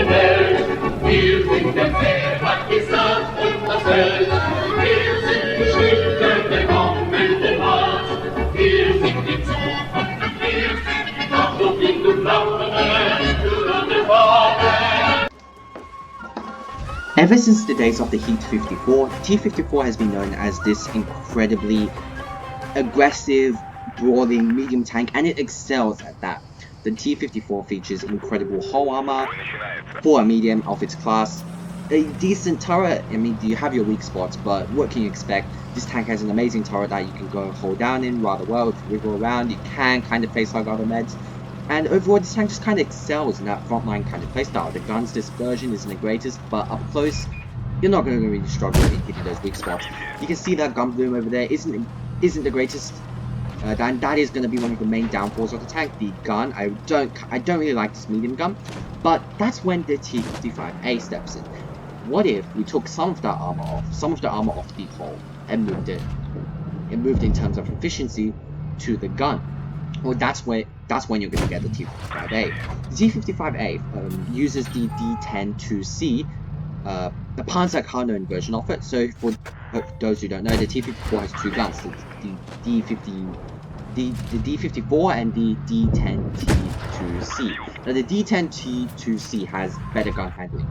der Welt. Wir sind der Pferd, die Saft und das Feld. Wir sind die Schilder der kommenden Art. Wir sind die Zukunft und wir sind die Nacht und Wind und Flamme für die Farbe. Ever since the days of the Heat 54, T-54 has been known as this incredibly aggressive, brawling medium tank, and it excels at that. The T-54 features incredible hull armor for a medium of its class, a decent turret. I mean, you have your weak spots, but what can you expect? This tank has an amazing turret that you can go hold down in rather well. If you wiggle around, you can kind of face hug other meds. And overall, this tank just kind of excels in that frontline kind of playstyle. The gun's dispersion isn't the greatest, but up close, you're not going to really struggle in hitting those weak spots. You can see that gun bloom over there isn't the greatest. That is going to be one of the main downfalls of the tank. The gun, I don't really like this medium gun, but that's when the T-55A steps in. What if we took some of the armor off the hull and moved it? It moved in terms of efficiency to the gun. Well, that's when you're going to get the T-55A. The T-55A uses the D10-2C, the Panzerkanon version of it. So for those who don't know, the T-54 has two guns, the D-54 and the D10-T2C. Now the D10-T2C has better gun handling,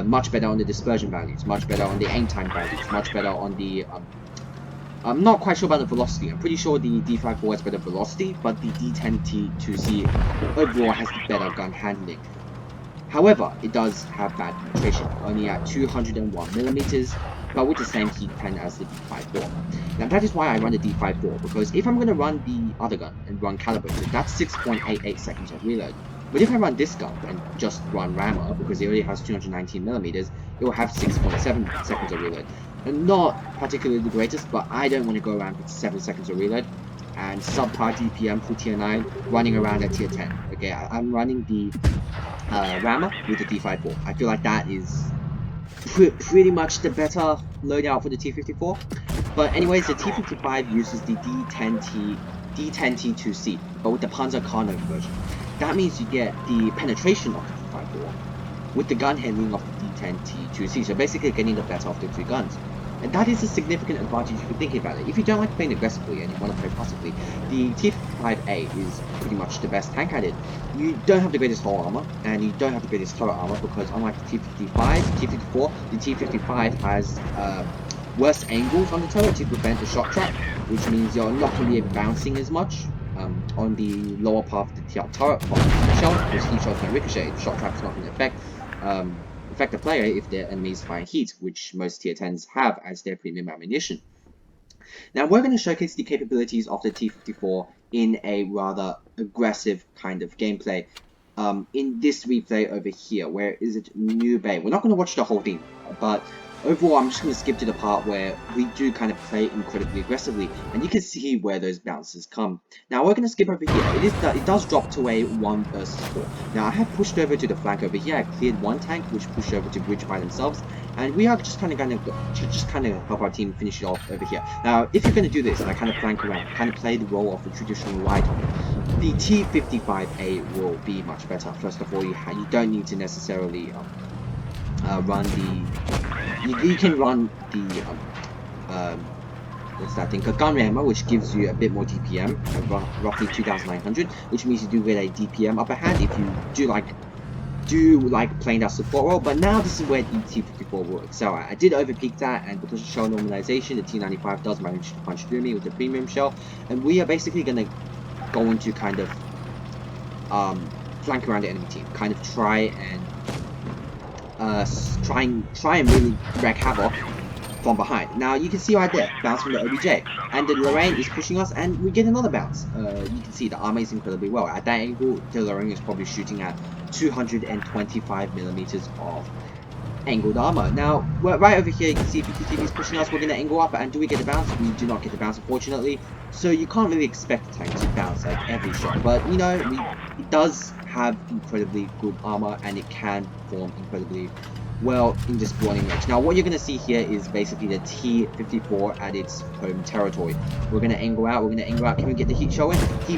much better on the dispersion values, much better on the aim time values, much better on the I'm not quite sure about the velocity. I'm pretty sure the D-54 has better velocity, but the D10-T2C overall has the better gun handling. However, it does have bad penetration, only at 201mm, but with the same heat pen as the D-54. Now that is why I run the D-54, because if I'm going to run the other gun and run calibrated, that's 6.88 seconds of reload. But if I run this gun and just run Armour, because it already has 219mm, it will have 6.7 seconds of reload. And not particularly the greatest, but I don't want to go around with 7 seconds of reload and subpar DPM for tier 9 running around at tier 10. Okay, I'm running the Armour with the D-54. I feel like that is pretty much the better loadout for the T-54. But anyways, the T-55 uses the D10-T2C, but with the Panzerkanon version. That means you get the penetration of the T-54 with the gun handling of the D10-T2C, so basically getting the better of the two guns. And that is a significant advantage if you're thinking about it. If you don't like playing aggressively and you want to play passively, the T-55A is pretty much the best tank at it. You don't have the greatest hull armor, and you don't have the greatest turret armor, because unlike the T-55, T-54, the T-55 has worse angles on the turret to prevent the shot trap, which means you're not going to be bouncing as much on the lower part of the turret from the shell, because heat shots can ricochet. The shot trap is not going to affect the player if their enemies fire heat, which most tier 10s have as their premium ammunition. Now we're going to showcase the capabilities of the T-54 in a rather aggressive kind of gameplay in this replay over here. Where is it? New Bay. We're not going to watch the whole thing, but overall I'm just going to skip to the part where we do kind of play incredibly aggressively, and you can see where those bounces come. Now we're going to skip over here. It does drop to a 1 versus 4. Now I have pushed over to the flank over here. I cleared one tank which pushed over to bridge by themselves, and we are just kind of help our team finish it off over here. Now if you're going to do this and I kind of flank around, kind of play the role of a traditional ride on, the T-55A will be much better. First of all, you don't need to necessarily run the you can run the what's that thing, a gun rammer, which gives you a bit more DPM, roughly 2,900, which means you do get a DPM upper hand if you do like playing that support role. But now this is where the T-54 will excel at. I did overpeak that, and because of shell normalization, the T-95 does manage to punch through me with the premium shell, and we are basically going to go into kind of flank around the enemy team, kind of try and really wreak havoc from behind. Now you can see right there, bounce from the OBJ, and the Lorraine is pushing us, and we get another bounce. You can see the armor is incredibly well. At that angle, the Lorraine is probably shooting at 225mm of angled armor. Now, right over here, you can see BQTV is pushing us. We're going to angle up, and do we get the bounce? We do not get the bounce, unfortunately. So you can't really expect the tank to bounce like every shot. But you know, it does have incredibly good armor, and it can perform incredibly well in this brawling match. Now what you're going to see here is basically the T-54 at its home territory. We're going to angle out, can we get the heat showing? We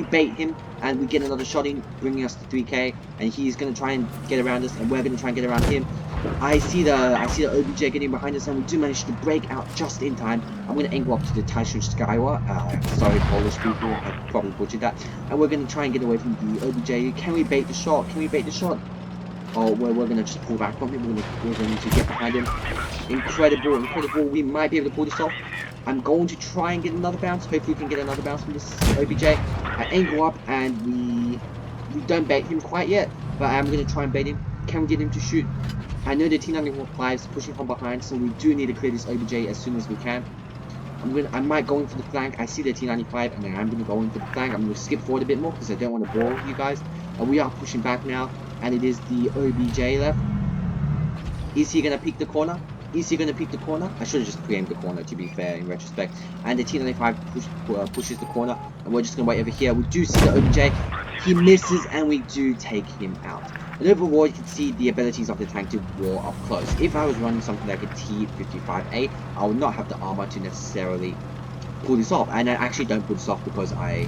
bait him, and we get another shot in, bringing us to 3k, and he's going to try and get around us, and we're going to try and get around him. I see the OBJ getting behind us, and we do manage to break out just in time. I'm going to angle up to the Taishu Skywa. Sorry Polish people, I probably butchered that. And we're going to try and get away from the OBJ. Can we bait the shot? Oh, we're going to just pull back from him. We're going to get behind him. Incredible. We might be able to pull this off. I'm going to try and get another bounce. Hopefully we can get another bounce from this OBJ. I angle up, and we don't bait him quite yet, but I'm going to try and bait him. Can we get him to shoot? I know the T-94 is pushing from behind, so we do need to clear this OBJ as soon as we can. I might go in for the flank. I see the T-95, and I'm going to go in for the flank. I'm going to skip forward a bit more because I don't want to brawl you guys. We are pushing back now, and it is the OBJ left. Is he going to peek the corner? I should have just pre-aimed the corner, to be fair, in retrospect. And the T-95 pushes the corner, and we're just going to wait over here. We do see the OBJ. He misses, and we do take him out. And overall, you can see the abilities of the tank to war up close. If I was running something like a T-55A, I would not have the armor to necessarily pull this off. And I actually don't pull this off because I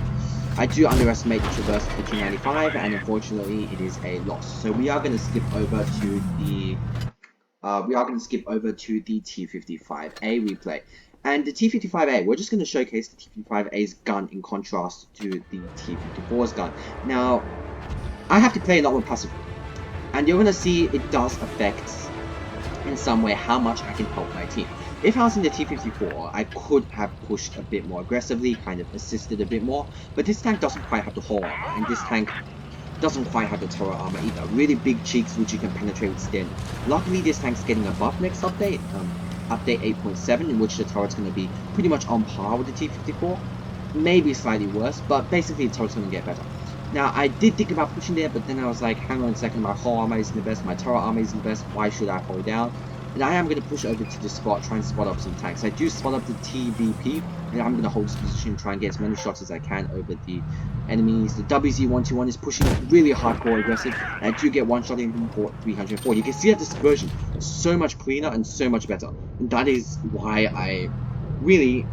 do underestimate the traverse of the T-95, and unfortunately, it is a loss. So we are going to skip over to the T-55A replay. And the T-55A, we're just going to showcase the T-55A's gun in contrast to the T-54's gun. Now, I have to play a lot more passively, and you're going to see it does affect in some way how much I can help my team. If I was in the T-54, I could have pushed a bit more aggressively, kind of assisted a bit more, but this tank doesn't quite have the hull armor, and this tank doesn't quite have the turret armor either. Really big cheeks which you can penetrate with skin. Luckily this tank's getting a buff next update, update 8.7, in which the turret's going to be pretty much on par with the T-54. Maybe slightly worse, but basically the turret's going to get better. Now I did think about pushing there, but then I was like, hang on a second, my hull armor isn't the best, my turret armor isn't the best, why should I hold down? And I am going to push over to the spot, try and spot up some tanks. I do spot up the TVP, and I'm going to hold this position, try and get as many shots as I can over the enemies. The WZ-121 is pushing really hardcore aggressive, and I do get one shot in him for 304. You can see that this version is so much cleaner and so much better, and that is why I really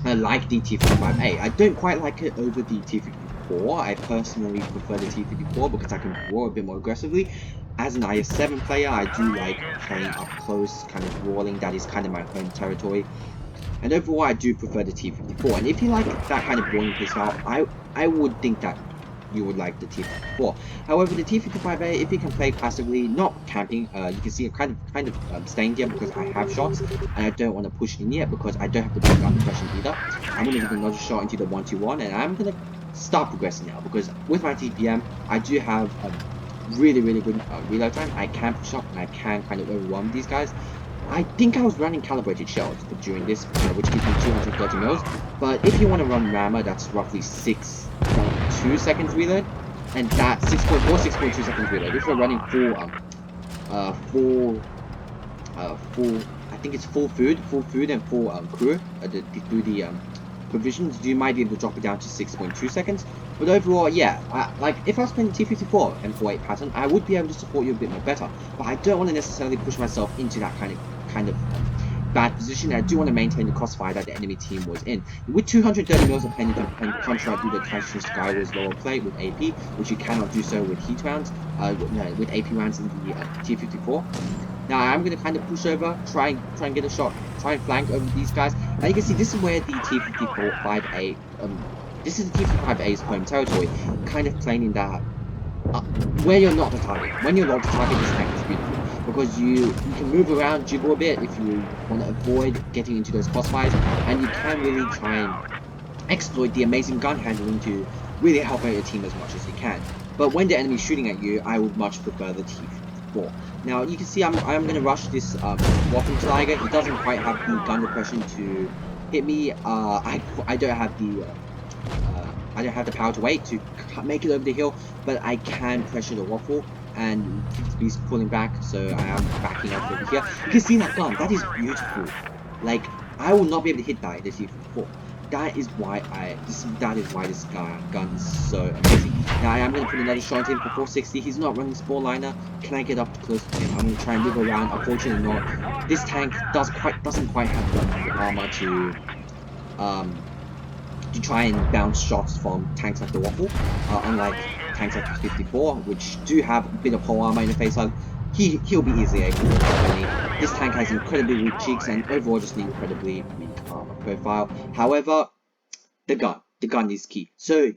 like the T-55A. I don't quite like it over the T-54. I personally prefer the T-54 because I can roar a bit more aggressively. As an IS-7 player, I do like playing up close, kind of brawling. That is kind of my home territory. And overall, I do prefer the T-54. And if you like that kind of brawling playstyle, I would think that you would like the T-54. However, the T-55A, if you can play passively, not camping, you can see I'm kind of staying here because I have shots, and I don't want to push in yet because I don't have the big gun pressure either. I'm going to get another shot into the 121, and I'm going to start progressing now because with my TPM, I do have really good reload time. I can push up and I can kind of overwhelm these guys. I think I was running calibrated shells during this, which gives me 230 mils. But if you want to run rammer, that's roughly 6.2 seconds reload, and that 6.2 seconds reload. If you're running full, I think it's full food and full crew through the provisions, you might be able to drop it down to 6.2 seconds. But overall, yeah, like if I was playing T-54 M48 pattern, I would be able to support you a bit more better. But I don't want to necessarily push myself into that kind of bad position. I do want to maintain the crossfire that the enemy team was in. With 230 mils of pain, you can punch right through the Taishu Skywa's lower plate with AP, which you cannot do so with heat rounds, with AP rounds in the T-54. Now I'm going to kind of push over, try and get a shot, try and flank over these guys. Now you can see this is where the T-55A, this is the T-55A's home territory, kind of playing in that, where you're not the target. When you're not the target, this tank is beautiful. Because you can move around, jiggle a bit if you want to avoid getting into those crossfires, and you can really try and exploit the amazing gun handling to really help out your team as much as you can. But when the enemy's shooting at you, I would much prefer the T-54. Now you can see I'm going to rush this Waffen Tiger. He doesn't quite have the gun repression to hit me. I don't have the power to wait to make it over the hill, but I can pressure the waffle, and he's pulling back, so I am backing up over here. You can see that gun, that is beautiful. Like, I will not be able to hit that in the T-54. that is why this gun is so amazing. Now I am going to put another shot in for 460. He's not running spore liner. Can I get up close to him? I'm going to try and move around. Unfortunately not. This tank doesn't quite have the armor to try and bounce shots from tanks like the Waffle, unlike tanks like the T-54, which do have a bit of whole armor in the face hug. He'll be easily able to defend me. This tank has incredibly weak cheeks and overall just an incredibly weak armor profile. However, the gun is key. So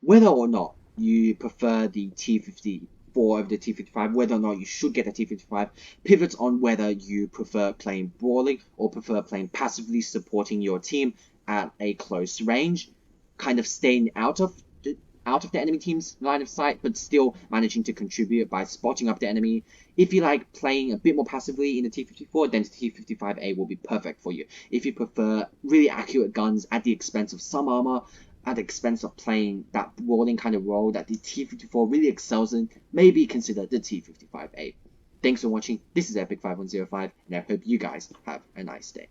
whether or not you prefer the T-54 over the T-55, whether or not you should get a T-55, pivots on whether you prefer playing brawling or prefer playing passively supporting your team at a close range, kind of staying out of the enemy team's line of sight, but still managing to contribute by spotting up the enemy. If you like playing a bit more passively in the T-54, then the T-55A will be perfect for you. If you prefer really accurate guns at the expense of some armor, at the expense of playing that brawling kind of role that the T-54 really excels in, maybe consider the T-55A. Thanks for watching. This is Epic5105, and I hope you guys have a nice day.